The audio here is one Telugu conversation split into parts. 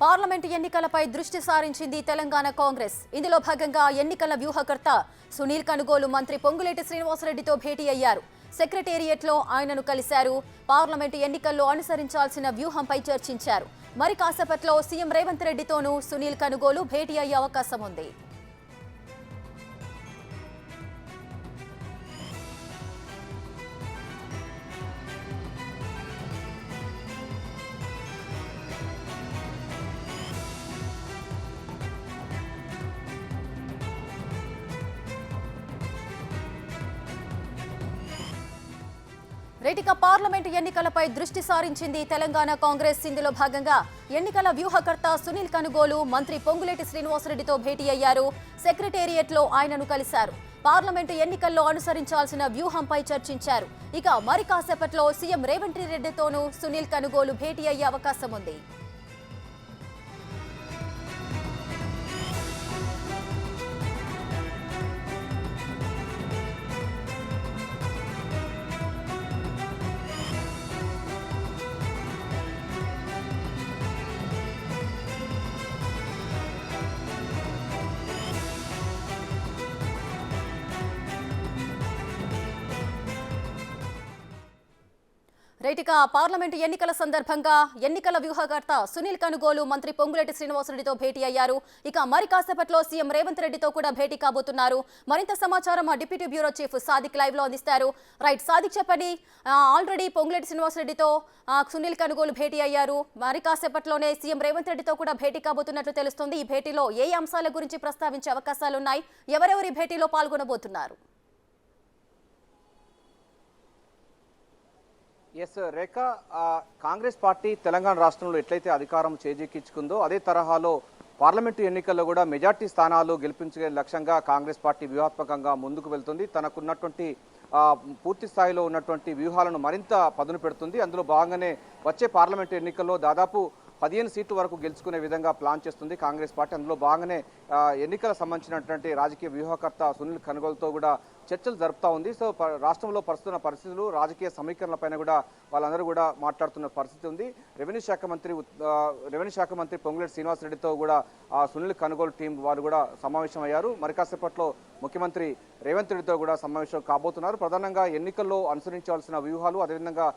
పార్లమెంటు ఎన్నికలపై దృష్టి సారించింది తెలంగాణ కాంగ్రెస్. ఇందులో భాగంగా ఎన్నికల వ్యూహకర్త సునీల్ కనుగోలు మంత్రి పొంగులేటి శ్రీనివాసరెడ్డితో భేటీ అయ్యారు. సెక్రటేరియట్లో ఆయనను కలిశారు. పార్లమెంటు ఎన్నికల్లో అనుసరించాల్సిన వ్యూహంపై చర్చించారు. మరి కాసేపట్లో సీఎం రేవంత్ రెడ్డితోనూ సునీల్ కనుగోలు భేటీ అయ్యే అవకాశం ఉంది. రేటిక పార్లమెంటు ఎన్నికలపై దృష్టి సారించింది తెలంగాణ కాంగ్రెస్. ఇందులో భాగంగా ఎన్నికల వ్యూహకర్త సునీల్ కనుగోలు మంత్రి పొంగులేటి శ్రీనివాసరెడ్డితో భేటీ అయ్యారు. సెక్రటేరియట్లో ఆయనను కలిశారు. పార్లమెంటు ఎన్నికల్లో అనుసరించాల్సిన వ్యూహంపై చర్చించారు. ఇక మరి కాసేపట్లో సీఎం రేవంత్ రెడ్డితోనూ సునీల్ కనుగోలు భేటీ అయ్యే అవకాశం ఉంది. రైటిక పార్లమెంటు ఎన్నికల సందర్భంగా ఎన్నికల వ్యూహకర్త సునీల్ కనుగోలు మంత్రి పొంగులేటి శ్రీనివాసరెడ్డితో భేటీ అయ్యారు. ఇక మరి కాసేపట్లో సీఎం రేవంత్ రెడ్డితో కూడా భేటీ కాబోతున్నారు. మరింత సమాచారం మా deputy bureau chief Sadiq live లో అందిస్తారు. రైట్ సాదిక్, చెప్పండి. ఆల్రెడీ పొంగులేటి శ్రీనివాసరెడ్డితో సునీల్ కనుగోలు భేటీ అయ్యారు. మరి కాసేపట్లోనే సీఎం రేవంత్ రెడ్డితో కూడా భేటీ కాబోతున్నట్లు తెలుస్తుంది. ఈ భేటీలో ఏ అంశాల గురించి ప్రస్తావించే అవకాశాలున్నాయి? ఎవరెవరి భేటీలో పాల్గొనబోతున్నారు? ఎస్ రేఖ, కాంగ్రెస్ పార్టీ తెలంగాణ రాష్ట్రంలో ఎట్లయితే అధికారం చేజిక్కించుకుందో అదే తరహాలో పార్లమెంటు ఎన్నికల్లో కూడా మెజార్టీ స్థానాలు గెలిపించే లక్ష్యంగా కాంగ్రెస్ పార్టీ వ్యూహాత్మకంగా ముందుకు వెళ్తుంది. తనకున్నటువంటి పూర్తి స్థాయిలో ఉన్నటువంటి వ్యూహాలను మరింత పదును పెడుతుంది. అందులో భాగంగానే వచ్చే పార్లమెంటు ఎన్నికల్లో దాదాపు 15 సీట్ల వరకు గెలుచుకునే విధంగా ప్లాన్ చేస్తుంది కాంగ్రెస్ పార్టీ. అందులో భాగంగానే ఎన్నికలకు సంబంధించినటువంటి రాజకీయ వ్యూహకర్త సునీల్ కనుగోలుతో కూడా చర్చలు జరుపుతా ఉంది. సో రాష్ట్రంలో పరిస్థితున్న పరిస్థితులు, రాజకీయ సమీకరణలపైన కూడా వాళ్ళందరూ కూడా మాట్లాడుతున్న పరిస్థితి ఉంది. రెవెన్యూ శాఖ మంత్రి పొంగులేటి శ్రీనివాసరెడ్డితో కూడా సునీల్ కనుగోలు టీం వారు కూడా సమావేశం అయ్యారు. మరి కాసేపట్లో ముఖ్యమంత్రి రేవంత్ రెడ్డితో కూడా సమావేశం కాబోతున్నారు. ప్రధానంగా ఎన్నికల్లో అనుసరించాల్సిన వ్యూహాలు, అదేవిధంగా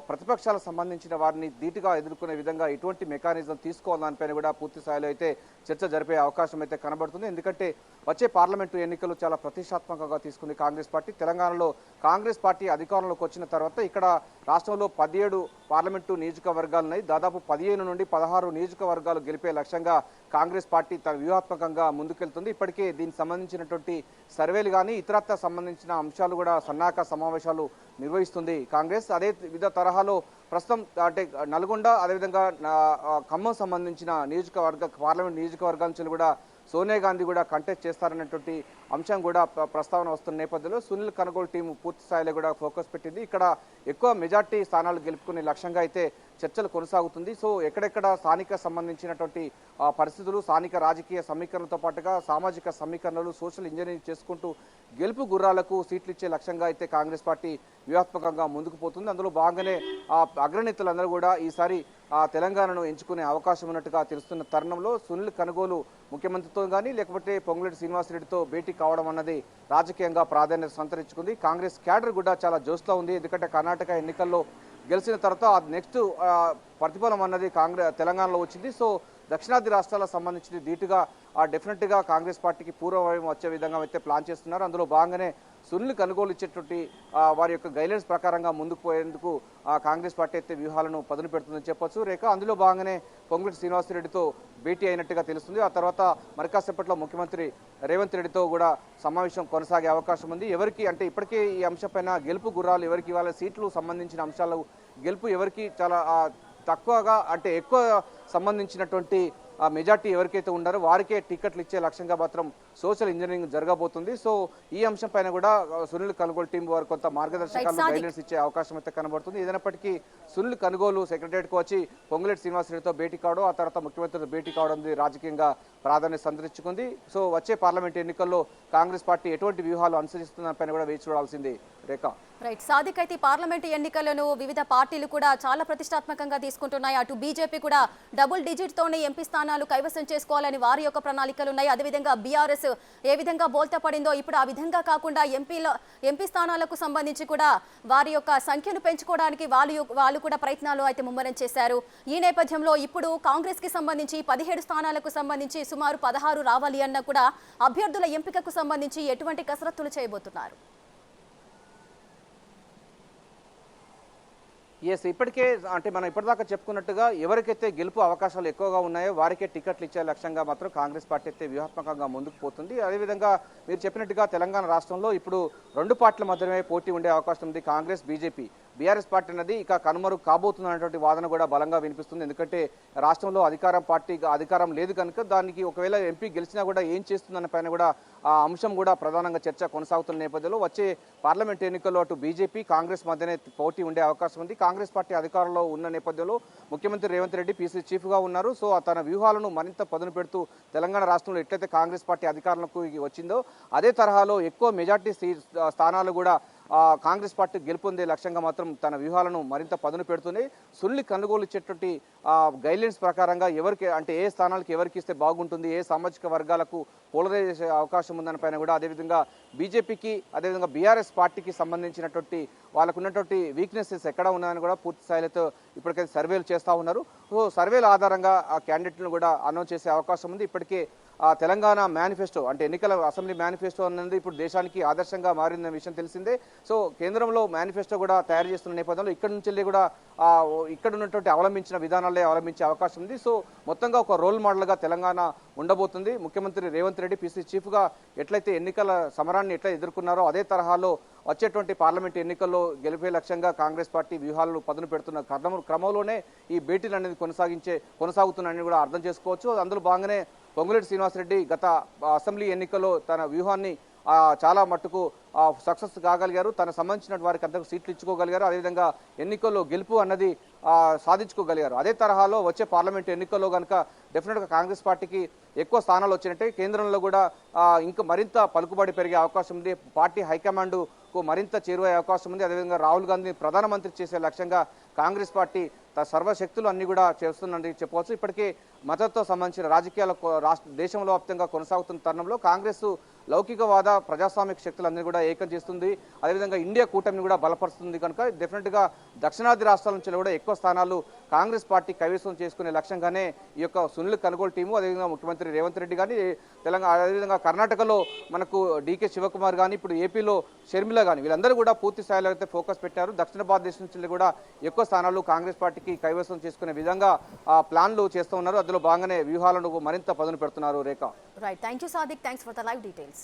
ప్రతిపక్షాలకు సంబంధించిన వారిని ధీటుగా ఎదుర్కొనే విధంగా ఎటువంటి మెకానిజం తీసుకోవాలనిపైన కూడా పూర్తి స్థాయిలో అయితే చర్చ జరిపే అవకాశం అయితే కనబడుతుంది. ఎందుకంటే వచ్చే పార్లమెంటు ఎన్నికలు చాలా ప్రతిష్టాత్మకంగా తీసుకుంది కాంగ్రెస్ పార్టీ. తెలంగాణలో కాంగ్రెస్ పార్టీ అధికారంలోకి వచ్చిన తర్వాత ఇక్కడ రాష్ట్రంలో 17 పార్లమెంటు నియోజకవర్గాలున్నాయి. దాదాపు 15 నుండి 16 నియోజకవర్గాలు గెలిపే లక్ష్యంగా కాంగ్రెస్ పార్టీ తన వ్యూహాత్మకంగా ముందుకెళ్తుంది. ఇప్పటికే దీనికి సంబంధించినటువంటి సర్వేలు కానీ ఇతరత్ర సంబంధించిన అంశాలు కూడా సన్నాహక సమావేశాలు నిర్వహిస్తుంది కాంగ్రెస్. అదే వివిధ తరహాలో ప్రస్తుతం అంటే నల్గొండ, అదేవిధంగా ఖమ్మం సంబంధించిన పార్లమెంట్ నియోజకవర్గాల నుంచి కూడా సోనియా గాంధీ కూడా కంటెస్ట్ చేస్తారనేటువంటి అంశం కూడా ప్రస్తావన వస్తున్న నేపథ్యంలో సునీల్ కనుగోలు టీం పూర్తి స్థాయిలో కూడా ఫోకస్ పెట్టింది. ఇక్కడ ఎక్కువ మెజార్టీ స్థానాలు గెలుపుకునే లక్ష్యంగా అయితే చర్చలు కొనసాగుతుంది. సో ఎక్కడెక్కడ స్థానిక సంబంధించినటువంటి పరిస్థితులు, స్థానిక రాజకీయ సమీకరణలతో పాటుగా సామాజిక సమీకరణలు, సోషల్ ఇంజనీరింగ్ చేసుకుంటూ గెలుపు గుర్రాలకు సీట్లు ఇచ్చే లక్ష్యంగా అయితే కాంగ్రెస్ పార్టీ వ్యూహాత్మకంగా ముందుకు పోతుంది. అందులో భాగంగానే అగ్రనేతలందరూ కూడా ఈసారి తెలంగాణను ఎంచుకునే అవకాశం ఉన్నట్టుగా తెలుస్తున్న తరుణంలో సునీల్ కనుగోలు ముఖ్యమంత్రితో కానీ లేకపోతే పొంగులేటి శ్రీనివాసరెడ్డితో భేటీ కావడం అన్నది రాజకీయంగా ప్రాధాన్యత సంతరించుకుంది. కాంగ్రెస్ క్యాడర్ కూడా చాలా జోష్లో ఉంది. ఎందుకంటే కర్ణాటక ఎన్నికల్లో గెలిచిన తర్వాత నెక్స్ట్ ప్రతిఫలం అన్నది తెలంగాణలో వచ్చింది. సో దక్షిణాది రాష్ట్రాలకు సంబంధించి ధీటుగా డెఫినెట్గా కాంగ్రెస్ పార్టీకి పూర్వవైపు వచ్చే విధంగా అయితే ప్లాన్ చేస్తున్నారు. అందులో భాగంగానే సునీల్ కనుగోలు ఇచ్చేటువంటి వారి యొక్క గైడ్లైన్స్ ప్రకారంగా ముందుకు పోయేందుకు కాంగ్రెస్ పార్టీ అయితే వ్యూహాలను పదును పెడుతుందని చెప్పొచ్చు రేఖ. అందులో భాగంగానే పొంగులేటి శ్రీనివాసరెడ్డితో భేటీ అయినట్టుగా తెలుస్తుంది. ఆ తర్వాత మరి కాసేపట్లో ముఖ్యమంత్రి రేవంత్ రెడ్డితో కూడా సమావేశం కొనసాగే అవకాశం ఉంది. ఎవరికి అంటే ఇప్పటికే ఈ అంశంపైన గెలుపు గుర్రాలు ఎవరికి, వాళ్ళ సీట్లు సంబంధించిన అంశాలు గెలుపు ఎవరికి చాలా తక్కువగా అంటే ఎక్కువ సంబంధించినటువంటి మెజార్టీ ఎవరికైతే ఉన్నారో వారికే టికెట్లు ఇచ్చే లక్ష్యంగా మాత్రం సోషల్ ఇంజనీరింగ్ జరగబోతుంది. సో ఈ అంశం పైన కూడా సునీల్ కనుగోలు టీం వారు కొంత మార్గదర్శకాలు గైడ్లైన్స్ ఇచ్చే అవకాశం అయితే కనబడుతుంది. ఏదైనప్పటికీ సునీల్ కనుగోలు సెక్రటరియట్కు వచ్చి పొంగులేటి శ్రీనివాసరెడ్డితో భేటీ కావడం, ఆ తర్వాత ముఖ్యమంత్రితో భేటీ కావడం రాజకీయంగా ప్రాధాన్యత సంతరించుకుంది. సో వచ్చే పార్లమెంట్ ఎన్నికల్లో కాంగ్రెస్ పార్టీ ఎటువంటి వ్యూహాలు అనుసరిస్తున్న పైన కూడా వేచి చూడాల్సింది రేఖ. రైట్ సాదిక్, అయితే పార్లమెంటు ఎన్నికలను వివిధ పార్టీలు కూడా చాలా ప్రతిష్టాత్మకంగా తీసుకుంటున్నాయి. అటు బీజేపీ కూడా డబుల్ డిజిట్ తోనే ఎంపీ స్థానాలు కైవసం చేసుకోవాలని వారి యొక్క ప్రణాళికలు ఉన్నాయి. అదేవిధంగా బీఆర్ఎస్ ఏ విధంగా బోల్తా పడిందో ఇప్పుడు ఆ విధంగా కాకుండా ఎంపీ స్థానాలకు సంబంధించి కూడా వారి యొక్క సంఖ్యను పెంచుకోవడానికి వాళ్ళు కూడా ప్రయత్నాలు అయితే ముమ్మరం చేశారు. ఈ నేపథ్యంలో ఇప్పుడు కాంగ్రెస్ కి సంబంధించి 17 స్థానాలకు సంబంధించి సుమారు 16 రావాలి అన్న కూడా అభ్యర్థుల ఎంపికకు సంబంధించి ఎటువంటి కసరత్తులు చేయబోతున్నారు? ఎస్, ఇప్పటికే అంటే మనం ఇప్పటిదాకా చెప్పుకున్నట్టుగా ఎవరికైతే గెలుపు అవకాశాలు ఎక్కువగా ఉన్నాయో వారికే టికెట్లు ఇచ్చే లక్ష్యంగా మాత్రం కాంగ్రెస్ పార్టీ అయితే వ్యూహాత్మకంగా ముందుకు పోతుంది. అదేవిధంగా మీరు చెప్పినట్టుగా తెలంగాణ రాష్ట్రంలో ఇప్పుడు 2 పార్టీల మధ్యనే పోటీ ఉండే అవకాశం ఉంది. కాంగ్రెస్, బీజేపీ. బీఆర్ఎస్ పార్టీ అనేది ఇక కనుమరుగు కాబోతున్నటువంటి వాదన కూడా బలంగా వినిపిస్తుంది. ఎందుకంటే రాష్ట్రంలో అధికారం లేదు కనుక దానికి ఒకవేళ ఎంపీ గెలిచినా కూడా ఏం చేస్తుందన్న పైన కూడా ఆ అంశం కూడా ప్రధానంగా చర్చ కొనసాగుతున్న నేపథ్యంలో వచ్చే పార్లమెంట్ ఎన్నికల్లో అటు బీజేపీ, కాంగ్రెస్ మధ్యనే పోటీ ఉండే అవకాశం ఉంది. కాంగ్రెస్ పార్టీ అధికారంలో ఉన్న నేపథ్యంలో ముఖ్యమంత్రి రేవంత్ రెడ్డి పీసీ చీఫ్గా ఉన్నారు. సో తన వ్యూహాలను మరింత పదును పెడుతూ తెలంగాణ రాష్ట్రంలో ఎట్లయితే కాంగ్రెస్ పార్టీ అధికారంలోకి వచ్చిందో అదే తరహాలో ఎక్కువ మెజార్టీ స్థానాలు కూడా కాంగ్రెస్ పార్టీ గెలుపొందే లక్ష్యంగా మాత్రం తన వ్యూహాలను మరింత పదును పెడుతుంది. సుల్లి కనుగోలు ఇచ్చేటువంటి గైడ్లైన్స్ ప్రకారంగా ఎవరికి అంటే ఏ స్థానాలకు ఎవరికి ఇస్తే బాగుంటుంది, ఏ సామాజిక వర్గాలకు పోలరైజ్ చేసే అవకాశం ఉందని పైన కూడా అదేవిధంగా బీజేపీకి అదేవిధంగా బీఆర్ఎస్ పార్టీకి సంబంధించినటువంటి వాళ్ళకు ఉన్నటువంటి వీక్నెసెస్ ఎక్కడ ఉన్నాయని కూడా పూర్తి స్థాయిలో ఇప్పటికైతే సర్వేలు చేస్తూ ఉన్నారు. సో సర్వేల ఆధారంగా ఆ క్యాండిడేట్లను కూడా అనౌన్స్ చేసే అవకాశం ఉంది. ఇప్పటికే తెలంగాణ మేనిఫెస్టో అంటే ఎన్నికల అసెంబ్లీ మేనిఫెస్టో అనేది ఇప్పుడు దేశానికి ఆదర్శంగా మారిన విషయం తెలిసిందే. సో కేంద్రంలో మేనిఫెస్టో కూడా తయారు చేస్తున్న నేపథ్యంలో ఇక్కడ నుంచి కూడా ఇక్కడ ఉన్నటువంటి అవలంబించిన విధానాలే అవలంబించే అవకాశం ఉంది. సో మొత్తంగా ఒక రోల్ మోడల్గా తెలంగాణ ఉండబోతుంది. ముఖ్యమంత్రి రేవంత్ రెడ్డి పీసీ చీఫ్గా ఎట్లయితే ఎన్నికల సమరాన్ని ఎట్లా ఎదుర్కొన్నారో అదే తరహాలో వచ్చేటువంటి పార్లమెంట్ ఎన్నికల్లో గెలిపే లక్ష్యంగా కాంగ్రెస్ పార్టీ వ్యూహాలను పదును పెడుతున్న క్రమంలోనే ఈ భేటీలు అనేది కొనసాగుతున్నాయని కూడా అర్థం చేసుకోవచ్చు. అందులో భాగంగానే పొంగులేటి శ్రీనివాసరెడ్డి గత అసెంబ్లీ ఎన్నికల్లో తన వ్యూహాన్ని చాలా మట్టుకు సక్సెస్ కాగలిగారు. తనకు సంబంధించిన వారికి అందరికి సీట్లు ఇచ్చుకోగలిగారు. అదేవిధంగా ఎన్నికల్లో గెలుపు అన్నది సాధించుకోగలిగారు. అదే తరహాలో వచ్చే పార్లమెంట్ ఎన్నికల్లో కనుక డెఫినెట్గా కాంగ్రెస్ పార్టీకి ఎక్కువ స్థానాలు వచ్చినట్టే కేంద్రంలో కూడా ఇంకా మరింత పలుకుబడి పెరిగే అవకాశం ఉంది. పార్టీ హైకమాండ్కు మరింత చేరువయ్యే అవకాశం ఉంది. అదేవిధంగా రాహుల్ గాంధీని ప్రధానమంత్రి చేసే లక్ష్యంగా కాంగ్రెస్ పార్టీ సర్వశక్తులు అన్ని కూడా చేస్తుందని చెప్పవచ్చు. ఇప్పటికే మద్దతుతో సంబంధించిన రాజకీయాల దేశంలో వ్యాప్తంగా కొనసాగుతున్న తరుణంలో కాంగ్రెస్ లౌకికవాద ప్రజాస్వామిక శక్తులన్నీ కూడా ఏకం చేస్తుంది. అదేవిధంగా ఇండియా కూటమిని కూడా బలపరుస్తుంది కనుక డెఫినెట్గా దక్షిణాది రాష్ట్రాల నుంచి కూడా ఎక్కువ స్థానాలు కాంగ్రెస్ పార్టీ కైవసం చేసుకునే లక్ష్యంగానే ఈ యొక్క సునీల్ కనుగోలు టీము అదేవిధంగా ముఖ్యమంత్రి రేవంత్ రెడ్డి కానీ తెలంగాణ అదేవిధంగా కర్ణాటకలో మనకు డీకే శివకుమార్ కానీ ఇప్పుడు ఏపీలో షర్మిల కానీ వీళ్ళందరూ కూడా పూర్తి స్థాయిలో అయితే ఫోకస్ పెట్టారు. దక్షిణ భారతదేశం నుంచి కూడా ఎక్కువ స్థానాలు కాంగ్రెస్ పార్టీకి కైవసం చేసుకునే విధంగా ప్లాన్లు చేస్తూ ఉన్నారు. అందులో భాగంగానే వ్యూహాలను మరింత పదును పెడుతున్నారు. Rekha. Right, thank you Sadiq, thanks for the live details.